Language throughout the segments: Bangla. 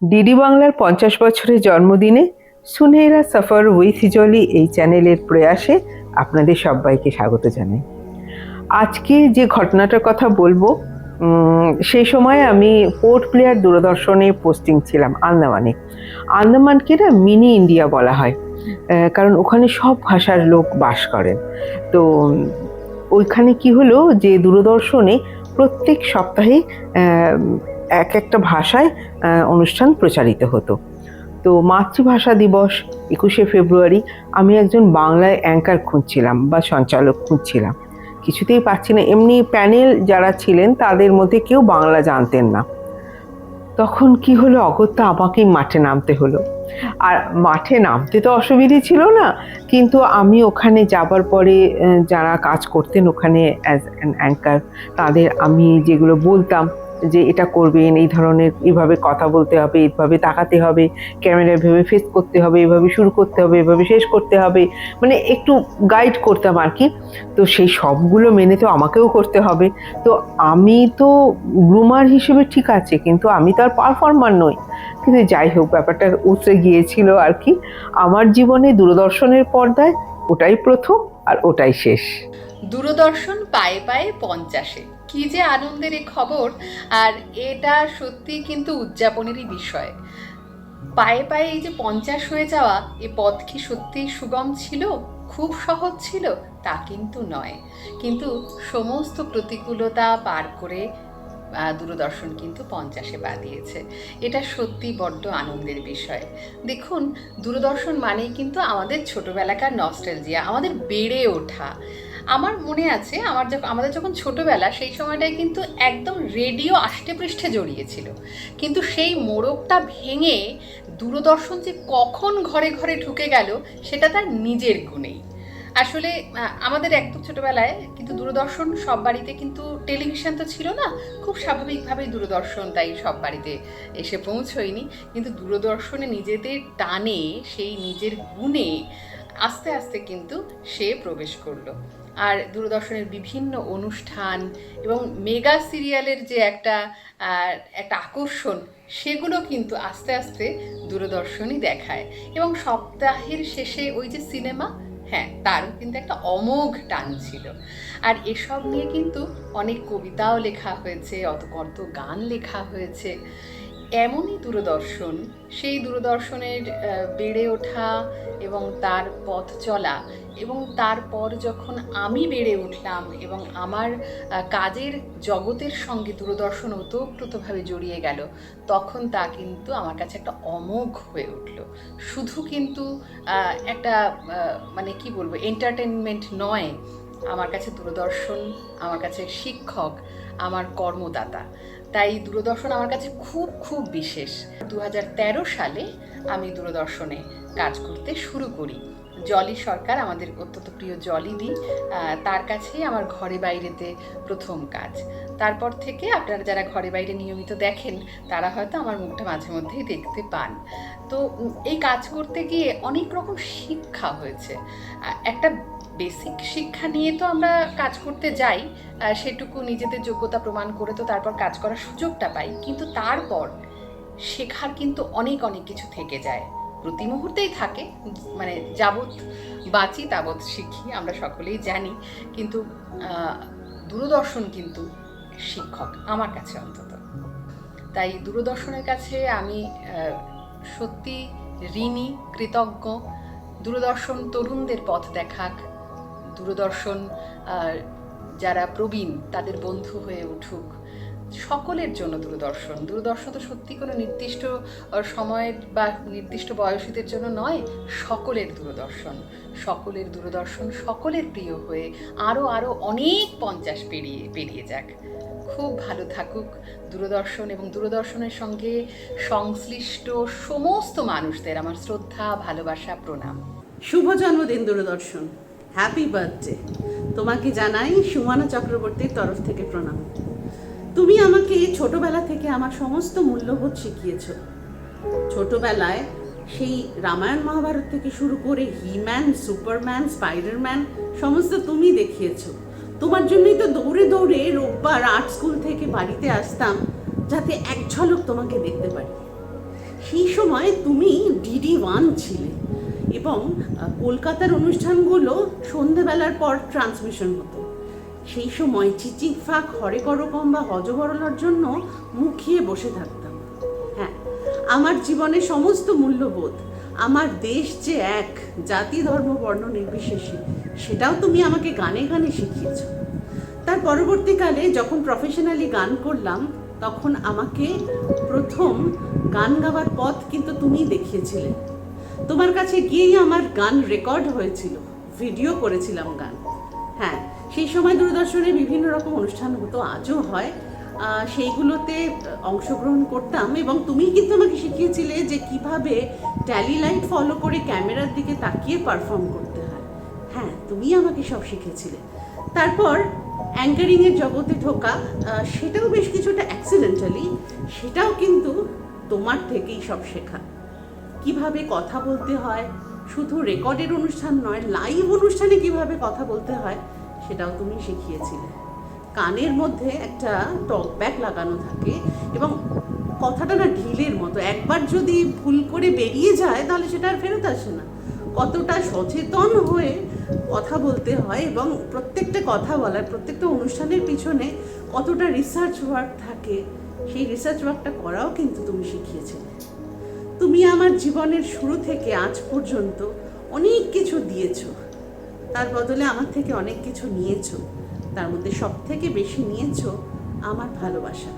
ডিডি বাংলার 50 বছরের জন্মদিনে সুনহেরা সফর উইথ জলি এই চ্যানেলের প্রয়াসে আপনাদের সবাইকে স্বাগত জানাই। আজকে যে ঘটনাটার কথা বলবো, সেই সময় আমি পোর্ট ব্লেয়ার দূরদর্শনে পোস্টিং ছিলাম আন্দামানে। আন্দামানকে না মিনি ইন্ডিয়া বলা হয়, কারণ ওখানে সব ভাষার লোক বাস করেন। তো ওইখানে কি হলো যে দূরদর্শনে প্রত্যেক সপ্তাহে এক একটা ভাষায় অনুষ্ঠান প্রচারিত হতো। তো মাতৃভাষা দিবস 21শে ফেব্রুয়ারি আমি একজন বাংলায় অ্যাঙ্কার খুঁজছিলাম বা সঞ্চালক খুঁজছিলাম, কিছুতেই পাচ্ছি না। এমনি প্যানেল যারা ছিলেন তাদের মধ্যে কেউ বাংলা জানতেন না। তখন কি হলো, অগত্যা আমাকেই মাঠে নামতে হলো। আর মাঠে নামতে তো অসুবিধে ছিল না, কিন্তু আমি ওখানে যাবার পরে যারা কাজ করতেন ওখানে অ্যাজ অ্যান অ্যাঙ্কার, তাদের আমি যেগুলো বলতাম যে এটা করবেন, এই ধরনের, এইভাবে কথা বলতে হবে, এইভাবে তাকাতে হবে, ক্যামেরা এভাবে ফেস করতে হবে, এভাবে শুরু করতে হবে, এভাবে শেষ করতে হবে, মানে একটু গাইড করতাম আর কি। তো সেই সবগুলো মেনে তো আমাকেও করতে হবে। তো আমি তো গ্রুমার হিসেবে ঠিক আছে, কিন্তু আমি তো আর পারফর্মার নই। কিন্তু যাই হোক, ব্যাপারটা উতরে গিয়েছিল আর কি। আমার জীবনে দূরদর্শনের পর্দায় ওটাই প্রথম আর ওটাই শেষ। দূরদর্শন পায়ে পায়ে 50-এ, কি যে আনন্দের এ খবর। আর এটা সত্যি কিন্তু উদযাপনেরই বিষয়। পায়ে পায়ে এই যে 50 হয়ে যাওয়া, এ পথ কি সত্যি সুগম ছিল, খুব সহজ ছিল? তা কিন্তু নয়। কিন্তু সমস্ত প্রতিকূলতা পার করে দূরদর্শন কিন্তু 50-এ পা দিয়েছে। এটা সত্যি বড্ড আনন্দের বিষয়। দেখুন, দূরদর্শন মানেই কিন্তু আমাদের ছোটবেলাকার নস্টালজিয়া, আমাদের বেড়ে ওঠা। আমার মনে আছে, আমাদের যখন ছোটবেলা, সেই সময়টায় কিন্তু একদম রেডিও আষ্টে পৃষ্ঠে জড়িয়েছিল। কিন্তু সেই মোড়কটা ভেঙে দূরদর্শন যে কখন ঘরে ঘরে ঢুকে গেল, সেটা তার নিজের গুণেই। আসলে আমাদের একদম ছোটবেলায় কিন্তু দূরদর্শন সব বাড়িতে, কিন্তু টেলিভিশন তো ছিল না, খুব স্বাভাবিকভাবেই দূরদর্শন তাই সব বাড়িতে এসে পৌঁছয়নি। কিন্তু দূরদর্শনে নিজেদের টানে, সেই নিজের গুণে আস্তে আস্তে কিন্তু সে প্রবেশ করলো। আর দূরদর্শনের বিভিন্ন অনুষ্ঠান এবং মেগা সিরিয়ালের যে একটা আকর্ষণ, সেগুলো কিন্তু আস্তে আস্তে দূরদর্শনই দেখায়। এবং সপ্তাহের শেষে ওই যে সিনেমা, হ্যাঁ, তারও কিন্তু একটা অমোঘ টান ছিল। আর এসব নিয়ে কিন্তু অনেক কবিতাও লেখা হয়েছে, কত গান লেখা হয়েছে। এমনই দূরদর্শন, সেই দূরদর্শনের বেড়ে ওঠা এবং তার পথ চলা, এবং তারপর যখন আমি বেড়ে উঠলাম এবং আমার কাজের জগতের সঙ্গে দূরদর্শন ওতপ্রোতভাবে জড়িয়ে গেল, তখন তা কিন্তু আমার কাছে একটা অমোঘ হয়ে উঠল। শুধু কিন্তু একটা মানে কি বলবো, এন্টারটেনমেন্ট নয়, আমার কাছে দূরদর্শন আমার কাছে শিক্ষক, আমার কর্মদাতা। তাই দূরদর্শন আমার কাছে খুব খুব বিশেষ। 2013 সালে আমি দূরদর্শনে কাজ করতে শুরু করি। জলি সরকার, আমাদের অত্যন্ত প্রিয় জলিদি, তার কাছেই আমার ঘরে বাইরেতে প্রথম কাজ। তারপর থেকে আপনারা যারা ঘরে বাইরে নিয়মিত দেখেন, তারা হয়তো আমার মুখটা মাঝে মধ্যেই দেখতে পান। তো এই কাজ করতে গিয়ে অনেক রকম শিক্ষা হয়েছে। একটা বেসিক শিক্ষা নিয়ে তো আমরা কাজ করতে যাই, সেটুকু নিজেদের যোগ্যতা প্রমাণ করে তো তারপর কাজ করার সুযোগটা পাই। কিন্তু তারপর শেখার কিন্তু অনেক অনেক কিছু থেকে যায়, প্রতি মুহূর্তেই থাকে। মানে যাবৎ বাঁচি তাবৎ শিখি, আমরা সকলেই জানি। কিন্তু দূরদর্শন কিন্তু শিক্ষক, আমার কাছে অন্তত। তাই দূরদর্শনের কাছে আমি সত্যি ঋণী, কৃতজ্ঞ। দূরদর্শন তরুণদের পথ দেখাক, দূরদর্শন যারা প্রবীণ তাদের বন্ধু হয়ে উঠুক, সকলের জন্য দূরদর্শন। দূরদর্শন তো সত্যি কোনো নির্দিষ্ট সময়ের বা নির্দিষ্ট বয়সীদের জন্য নয়, সকলের দূরদর্শন। সকলের দূরদর্শন সকলের প্রিয় হয়ে আরও আরও অনেক 50 পেরিয়ে যাক। খুব ভালো থাকুক দূরদর্শন, এবং দূরদর্শনের সঙ্গে সংশ্লিষ্ট সমস্ত মানুষদের আমার শ্রদ্ধা, ভালোবাসা, প্রণাম। শুভ জন্মদিন দূরদর্শন, হ্যাপি বার্থডে। তোমাকে জানাই সুমনা চক্রবর্তীর তরফ থেকে প্রণাম। তুমি আমাকে ছোটবেলা থেকে আমার সমস্ত মূল্যবোধ শিখিয়েছ। ছোটবেলায় সেই রামায়ণ মহাভারত থেকে শুরু করে হিম্যান, সুপারম্যান, স্পাইডারম্যান সমস্ত তুমি দেখিয়েছ। তোমার জন্যই তো দৌড়ে দৌড়ে রোববার আর্ট স্কুল থেকে বাড়িতে আসতাম, যাতে এক ঝলক তোমাকে দেখতে পারি। সেই সময় তুমি DD1 ছিলে এবং কলকাতার অনুষ্ঠানগুলো সন্ধেবেলার পর ট্রান্সমিশন হতো। সেই সময় চিচিক ফাঁক হরেকরকম বা হজবরলার জন্য মুখিয়ে বসে থাকতাম। হ্যাঁ, আমার জীবনে সমস্ত মূল্যবোধ, আমার দেশ যে এক, জাতি ধর্ম বর্ণ নির্বিশেষে, সেটাও তুমি আমাকে গানে গানে শিখিয়েছ। তার পরবর্তীকালে যখন প্রফেশনালি গান করলাম, তখন আমাকে প্রথম গান গাওয়ার পথ কিন্তু তুমিই দেখিয়েছিলে। তোমার কাছে গিয়েই আমার গান রেকর্ড হয়েছিল, ভিডিও করেছিলাম গান। হ্যাঁ, সেই সময় দূরদর্শনে বিভিন্ন রকম অনুষ্ঠান হতো, আজও হয়, সেইগুলোতে অংশগ্রহণ করতাম এবং তুমি কিন্তু আমাকে শিখিয়েছিলে যে কিভাবে ট্যালি লাইট ফলো করে ক্যামেরার দিকে তাকিয়ে পারফর্ম করতে হয়। হ্যাঁ, তুমি আমাকে সব শিখেছিলে। তারপর অ্যাঙ্কারিংয়ের জগতে ঢোকা, সেটাও বেশ কিছুটা অ্যাক্সিডেন্টালি, সেটাও কিন্তু তোমার থেকেই সব শেখা। কিভাবে কথা বলতে হয়, শুধু রেকর্ডের অনুষ্ঠান নয়, লাইভ অনুষ্ঠানে কিভাবে কথা বলতে হয়, সেটাও তুমি শিখিয়েছিলে। কানের মধ্যে একটা টকব্যাক লাগানো থাকে এবং কথাটা না ঢিলের মতো, একবার যদি ভুল করে বেরিয়ে যায় তাহলে সেটা আর ফেরত আসে না। কতটা সচেতন হয়ে কথা বলতে হয় এবং প্রত্যেকটা কথা বলার, প্রত্যেকটা অনুষ্ঠানের পিছনে কতটা রিসার্চ ওয়ার্ক থাকে, সেই রিসার্চ ওয়ার্কটা করাও কিন্তু তুমি শিখিয়েছিলে। তুমি আমার জীবনের শুরু থেকে আজ পর্যন্ত অনেক কিছু দিয়েছো, তার বদলে আমার থেকে অনেক কিছু নিয়েছো। তার মধ্যে সব থেকে বেশি নিয়েছো আমার ভালোবাসা।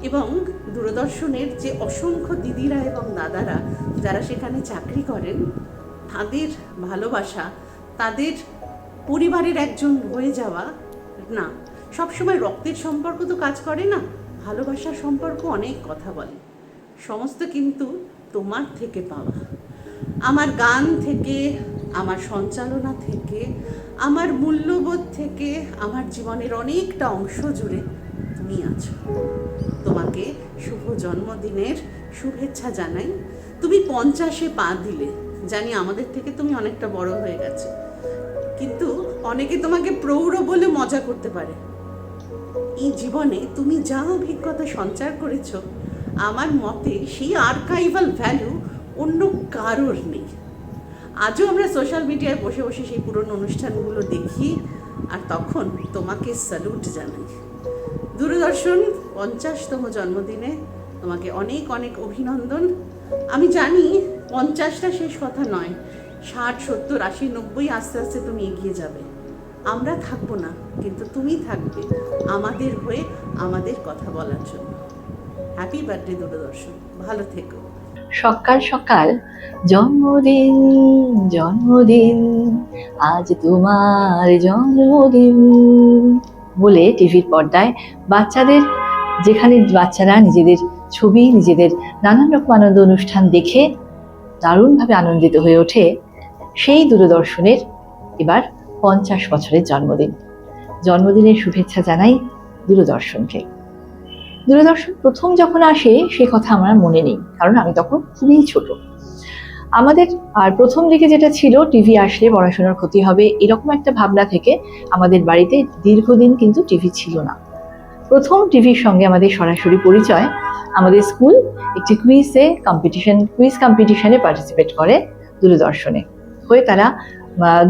এবং দূরদর্শনের যে অসংখ্য দিদিরা এবং দাদারা যারা সেখানে চাকরি করেন, তাদের ভালোবাসা, তাদের পরিবারের একজন হয়ে যাওয়া, না সবসময় রক্তের সম্পর্ক তো কাজ করে না, ভালোবাসার সম্পর্ক অনেক কথা বলে, সমস্ত কিন্তু তোমার থেকে পাওয়া। আমার গান থেকে, আমার সঞ্চালনা থেকে, আমার মূল্যবোধ থেকে, আমার জীবনের অনেকটা অংশ জুড়ে তুমি আছো। তোমাকে শুভ জন্মদিনের শুভেচ্ছা জানাই। তুমি 50-এ পা দিলে, জানি আমাদের থেকে তুমি অনেকটা বড় হয়ে গেছে, কিন্তু অনেকে তোমাকে প্রৌঢ় বলে মজা করতে পারে। এই জীবনে তুমি যা অভিজ্ঞতা সঞ্চার করেছো, আমার মতে সেই আর্কাইভাল ভ্যালু অন্য কারোর নেই। আজও আমরা সোশ্যাল মিডিয়ায় বসে বসে সেই পুরনো অনুষ্ঠানগুলো দেখি আর তখন তোমাকে স্যালুট জানাই। দূরদর্শন 50তম জন্মদিনে তোমাকে অনেক অনেক অভিনন্দন। আমি জানি 50টা শেষ কথা নয়, 60, 70, 80, 90 আস্তে আস্তে তুমি এগিয়ে যাবে। আমরা থাকবো না, কিন্তু তুমি থাকবে আমাদের হয়ে, আমাদের কথা বলার জন্য। হ্যাপি বার্থডে দূরদর্শন, ভালো থেকো। সকাল সকাল জন্মদিন জন্মদিন, আজ তোমার জন্মদিন বলে টিভির পর্দায় বাচ্চাদের, যেখানে বাচ্চারা নিজেদের ছবি, নিজেদের নানান রকম আনন্দ অনুষ্ঠান দেখে দারুণভাবে আনন্দিত হয়ে ওঠে, সেই দূরদর্শনের এবার 50 বছরের জন্মদিন। জন্মদিনের শুভেচ্ছা জানাই দূরদর্শনকে। দূরদর্শন প্রথম যখন আসে সে কথা আমার মনে নেই, কারণ আমি তখন খুবই ছোট। আমাদের আর প্রথম দিকে যেটা ছিল, টিভি আসলে পড়াশোনার ক্ষতি হবে এরকম একটা ভাবনা থেকে আমাদের বাড়িতে দীর্ঘদিন কিন্তু টিভি ছিল না। প্রথম টিভির সঙ্গে আমাদের সরাসরি পরিচয়, আমাদের স্কুল একটি কুইজ কম্পিটিশনে পার্টিসিপেট করে দূরদর্শনে হয়ে। তারা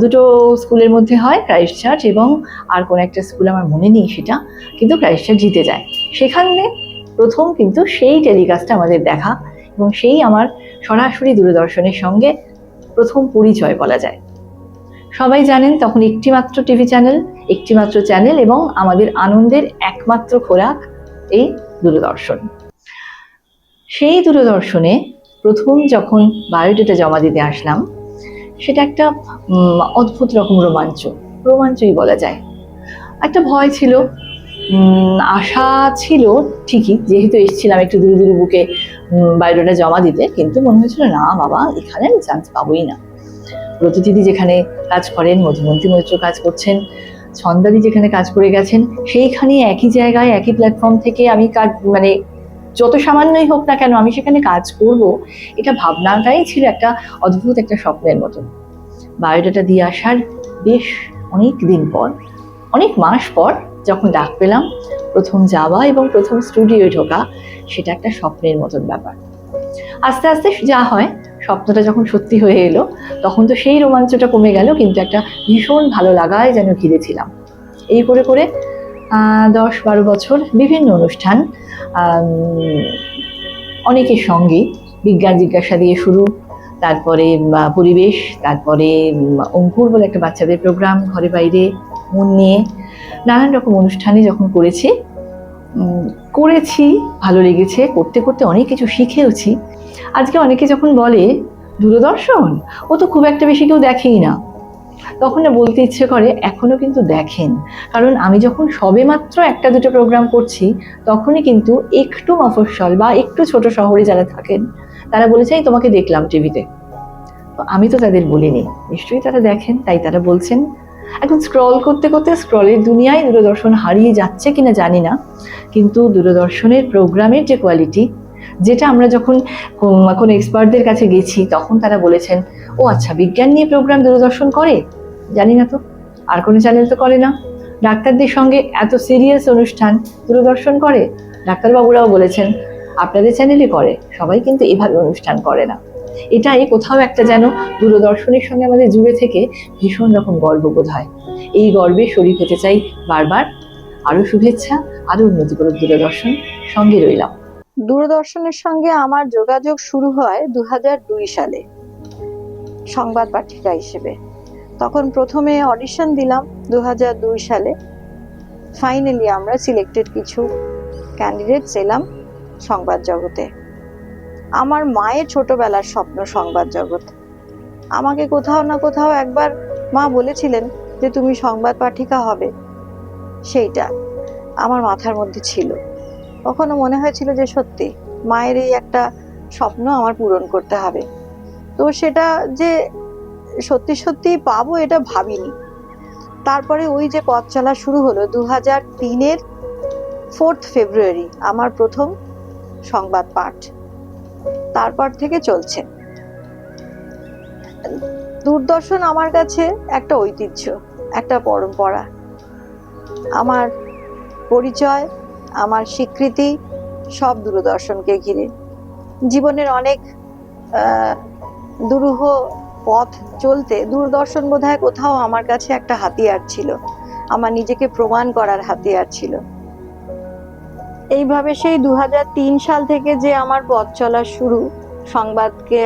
দুটো স্কুলের মধ্যে হয়, ক্রাইস্ট চার্চ এবং আর কোন একটা স্কুল আমার মনে নেই সেটা, কিন্তু ক্রাইস্ট চার্চ জিতে যায়। সেখানে প্রথম কিন্তু সেই টেলিকাস্টটা আমাদের দেখা এবং সেই আমার সরাসরি দূরদর্শনের সঙ্গে প্রথম পরিচয় বলা যায়। সবাই জানেন তখন একটিমাত্র টিভি চ্যানেল, একটিমাত্র চ্যানেল এবং আমাদের আনন্দের একমাত্র খোরাক এই দূরদর্শন। সেই দূরদর্শনে প্রথম যখন বায়োডাটা জমা দিতে আসলাম, সেটা একটা অদ্ভুত রকম রোমাঞ্চই বলা যায়। একটা ভয় ছিল, আশা ছিল ঠিকই, যেহেতু এসেছিলাম একটু দূরে দূরে বুকে বায়োডাটা জমা দিতে, কিন্তু মনে হয়েছিল না বাবা, এখানে আমি চান্স পাবোই না। ব্রতদিদি যেখানে কাজ করেন, মধুমন্তী মৈত্র কাজ করছেন, ছন্দাদি যেখানে কাজ করে গেছেন, সেইখানে একই জায়গায় একই প্ল্যাটফর্ম থেকে আমি কাজ, মানে যত সামান্যই হোক না কেন আমি সেখানে কাজ করব, এটা ভাবনাটাই ছিল একটা অদ্ভুত একটা স্বপ্নের মতন। বায়োডাটা দিয়ে আসার বেশ অনেক দিন পর, অনেক মাস পর যখন ডাক পেলাম প্রথম যাওয়া এবং প্রথম স্টুডিওয়ে ঢোকা, সেটা একটা স্বপ্নের মতন ব্যাপার। আস্তে আস্তে যা হয়, স্বপ্নটা যখন সত্যি হয়ে এলো তখন তো সেই রোমাঞ্চটা কমে গেল, কিন্তু একটা ভীষণ ভালো লাগায় যেন ঘিরেছিলাম। এই করে করে 10-12 বছর বিভিন্ন অনুষ্ঠান, অনেকের সঙ্গে বিজ্ঞান জিজ্ঞাসা দিয়ে শুরু, তারপরে পরিবেশ, তারপরে অঙ্কুর বলে একটা বাচ্চাদের প্রোগ্রাম, ঘরে বাইরে মন নিয়ে নানান রকম অনুষ্ঠানে যখন করেছি ভালো লেগেছে, করতে করতে অনেক কিছু শিখেওছি। আজকে অনেকে যখন বলে দূরদর্শন ও তো খুব একটা বেশি কেউ দেখেই না, তখন না বলতে ইচ্ছে করে এখনো কিন্তু দেখেন। কারণ আমি যখন সবেমাত্র 1-2 প্রোগ্রাম করছি তখনই কিন্তু একটু মফস্বল বা একটু ছোট শহরে যারা থাকেন তারা বলেছে এই তোমাকে দেখলাম টিভিতে। তো আমি তো তাদের বলিনি, নিশ্চয়ই তারা দেখেন, তাই তারা বলছেন। এখন স্ক্রল করতে করতে স্ক্রলের দুনিয়ায় দূরদর্শন হারিয়ে যাচ্ছে কিনা জানি না, কিন্তু দূরদর্শনের প্রোগ্রামের যে কোয়ালিটি, যেটা আমরা যখন কোনো এক্সপার্টদের কাছে গেছি তখন তারা বলেছেন ও আচ্ছা বিজ্ঞান নিয়ে প্রোগ্রাম দূরদর্শন করে, জানি না তো, আর কোনো চ্যানেল তো করে না। ডাক্তারদের সঙ্গে এত সিরিয়াস অনুষ্ঠান দূরদর্শন করে, ডাক্তারবাবুরাও বলেছেন আপনাদের চ্যানেলে করে, সবাই কিন্তু এভাবে অনুষ্ঠান করে না। এটাই কোথাও একটা যেন দূরদর্শনের সঙ্গে আমাদের জুড়ে থেকে ভীষণ রকম গর্ববোধ হয়। এই গর্বে শরীক হতে চাই বারবার। আরো শুভেচ্ছা, আরো উন্নতি করুক দূরদর্শন, সঙ্গে রইলাম। দূরদর্শনের সঙ্গে আমার যোগাযোগ শুরু হয় 2002 সালে সংবাদ পাঠিকা হিসেবে। তখন প্রথমে অডিশন দিলাম 2002 সালে। ফাইনালি আমরা সিলেক্টেড কিছু ক্যান্ডিডেটস এলাম সংবাদ জগতে। আমার মায়ের ছোটবেলার স্বপ্ন সংবাদ জগৎ। আমাকে কোথাও না কোথাও একবার মা বলেছিলেন যে তুমি সংবাদ পাঠিকা হবে, সেইটা আমার মাথার মধ্যে ছিল। কখনো মনে হয়েছিল যে সত্যি মায়ের এই একটা স্বপ্ন আমার পূরণ করতে হবে। তো সেটা যে সত্যি সত্যি পাবো এটা ভাবিনি। তারপরে ওই যে পথ চলা শুরু হলো 2003-এর 4 ফেব্রুয়ারি আমার প্রথম সংবাদ পাঠ, তারপর থেকে চলছে। দূরদর্শন আমার কাছে একটা ঐতিহ্য, একটা পরম্পরা, আমার পরিচয়, আমার স্বীকৃতি সব দূরদর্শনকে ঘিরে। জীবনের অনেক দুরূহ পথ চলতে দূরদর্শন বোধহয় কোথাও আমার কাছে একটা হাতিয়ার ছিল, আমার নিজেকে প্রমাণ করার হাতিয়ার ছিল। এইভাবে সেই 2003 সাল থেকে যে আমার পথ চলা শুরু সংবাদকে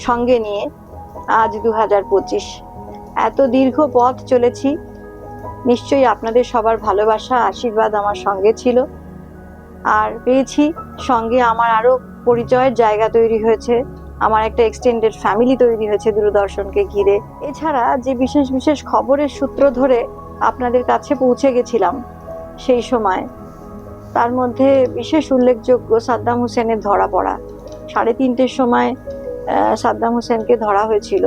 সঙ্গে নিয়ে, আজ 2025, এত দীর্ঘ পথ চলেছি। নিশ্চয়ই আপনাদের সবার ভালোবাসা আশীর্বাদ আমার সঙ্গে ছিল, আর পেয়েছি সঙ্গে আমার আরো পরিচয়ের জায়গা তৈরি হয়েছে, আমার একটা এক্সটেন্ডেড ফ্যামিলি তৈরি হয়েছে দূরদর্শনকে ঘিরে। এছাড়া যে বিশেষ বিশেষ খবরের সূত্র ধরে আপনাদের কাছে পৌঁছে গেছিলাম সেই সময়, তার মধ্যে বিশেষ উল্লেখযোগ্য সাদ্দাম হোসেনের ধরা পড়া। 3:30-র সময় সাদ্দাম হোসেনকে ধরা হয়েছিল,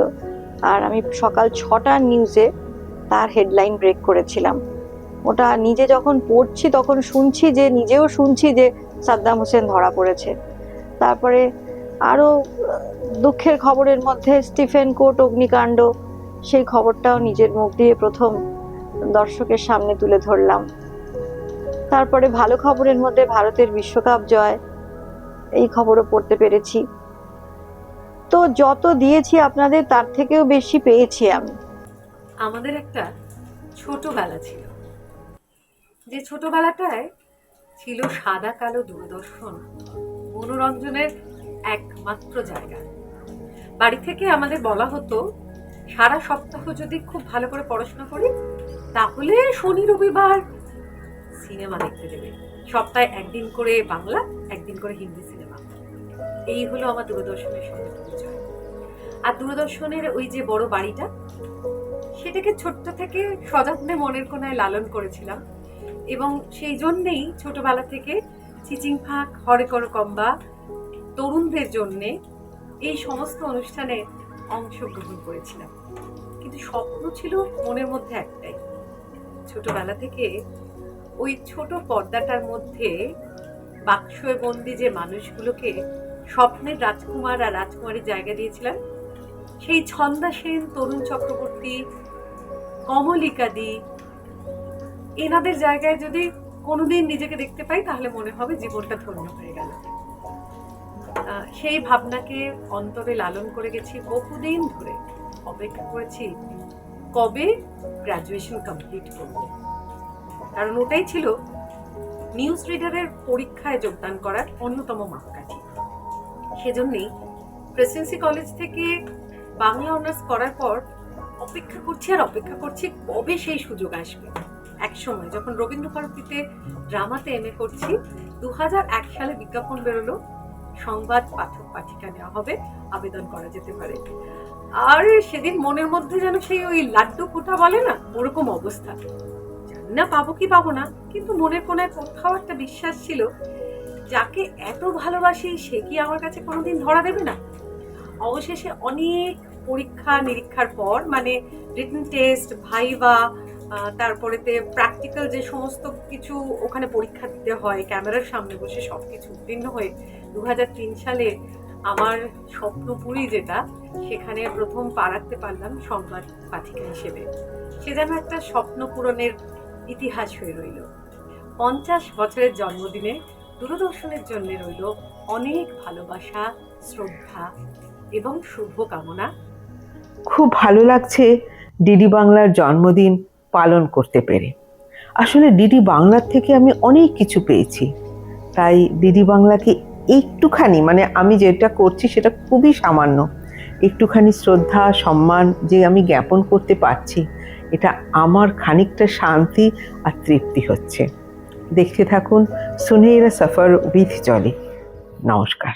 আর আমি সকাল 6টার নিউজে তার হেডলাইন ব্রেক করেছিলাম। ওটা নিজে যখন পড়ছি তখন শুনছি, যে নিজেও শুনছি যে সাদ্দাম হোসেন ধরা পড়েছে। তারপরে আরও দুঃখের খবরের মধ্যে স্টিফেন কোর্ট অগ্নিকাণ্ড, সেই খবরটাও নিজের মুখ দিয়ে প্রথম দর্শকের সামনে তুলে ধরলাম। তারপরে ভালো খবরের মধ্যে ভারতের বিশ্বকাপ জয়, এই খবরও পড়তে পেরেছি। তো যত দিয়েছি আপনাদের তার থেকেও বেশি পেয়েছি আমি। আমাদের একটা ছোটবেলা ছিল, যে ছোটবেলাটায় ছিল সাদা কালো দূরদর্শন মনোরঞ্জনের একমাত্র জায়গা। বাড়ি থেকে আমাদের বলা হতো সারা সপ্তাহ যদি খুব ভালো করে পড়াশোনা করি তাহলে শনি রবিবার সিনেমা দেখতে দেবে, সপ্তাহে একদিন করে বাংলা, একদিন করে হিন্দি সিনেমা। এই হলো আমার দূরদর্শনের সঙ্গে পরিচয়। আর দূরদর্শনের ওই যে বড় বাড়িটা, সেটাকে ছোট্ট থেকে সযত্নে মনের কোনায় লালন করেছিলাম, এবং সেই জন্যেই ছোটবেলা থেকে চিচিং ফাঁক, হরে কর কম্বা, তরুণদের জন্যে এই সমস্ত অনুষ্ঠানে অংশগ্রহণ করেছিলাম। কিন্তু স্বপ্ন ছিল মনের মধ্যে একটাই, ছোটবেলা থেকে ওই ছোট পর্দাটার মধ্যে বাক্সয় বন্দি যে মানুষগুলোকে স্বপ্নের রাজকুমার আর রাজকুমারীর জায়গা দিয়েছিলাম, সেই ছন্দা সেন, তরুণ চক্রবর্তী, কমলিকাদি, এনাদের জায়গায় যদি কোনোদিন নিজেকে দেখতে পাই তাহলে মনে হবে জীবনটা ধন্য হয়ে গেল। সেই ভাবনাকে অন্তরে লালন করে গেছি বহুদিন ধরে। অপেক্ষা করেছি কবে গ্র্যাজুয়েশন কমপ্লিট করব, কারণ ওটাই ছিল নিউজ রিডারের পরীক্ষায় যোগদান করার অন্যতম মাপকাঠি। সেজন্যই প্রেসিডেন্সি কলেজ থেকে বাংলা অনার্স করার পর অপেক্ষা করছি আর অপেক্ষা করছি কবে সেই সুযোগ আসবে। এক সময় যখন রবীন্দ্রভারতীতে ড্রামাতে এমএ করছি, 2001 সালে বিজ্ঞাপন বেরোলো, সংবাদ পাঠক পাঠিকা নেওয়া হবে, আবেদন করা যেতে পারে। আর সেদিন মনের মধ্যে যেন সেই ওই লাড্ডু ফুটা বলে না, ওরকম অবস্থা। জানি না পাবো কি পাবো না, কিন্তু মনের কোনায় কোথাও একটা বিশ্বাস ছিল, যাকে এত ভালোবাসি সে কি আমার কাছে কোনোদিন ধরা দেবে না। অবশেষে অনেক পরীক্ষা নিরীক্ষার পর, মানে রিটেন টেস্ট, ভাইভা, তারপরেতে প্র্যাকটিক্যাল যে সমস্ত কিছু ওখানে পরীক্ষা দিতে হয় ক্যামেরার সামনে বসে, সবকিছু উত্তীর্ণ হয়ে 2003 সালে আমার স্বপ্নপুরী যেটা, সেখানে প্রথম পা রাখতে পারলাম সংবাদ পাঠিকা হিসেবে। সে যেন একটা স্বপ্ন পূরণের ইতিহাস হয়ে রইল। 50 বছরের জন্মদিনে দূরদর্শনের জন্য রইল অনেক ভালোবাসা, শ্রদ্ধা এবং শুভকামনা। খুব ভালো লাগছে ডিডি বাংলার জন্মদিন পালন করতে পেরে। আসলে ডিডি বাংলার থেকে আমি অনেক কিছু পেয়েছি, তাই ডিডি বাংলাকে একটুখানি, মানে আমি যেটা করছি সেটা খুবই সামান্য, একটুখানি শ্রদ্ধা সম্মান যে আমি জ্ঞাপন করতে পারছি, এটা আমার খানিকটা শান্তি আর তৃপ্তি হচ্ছে। দেখতে থাকুন সুনহেরা সফর উইথ জলি। নমস্কার।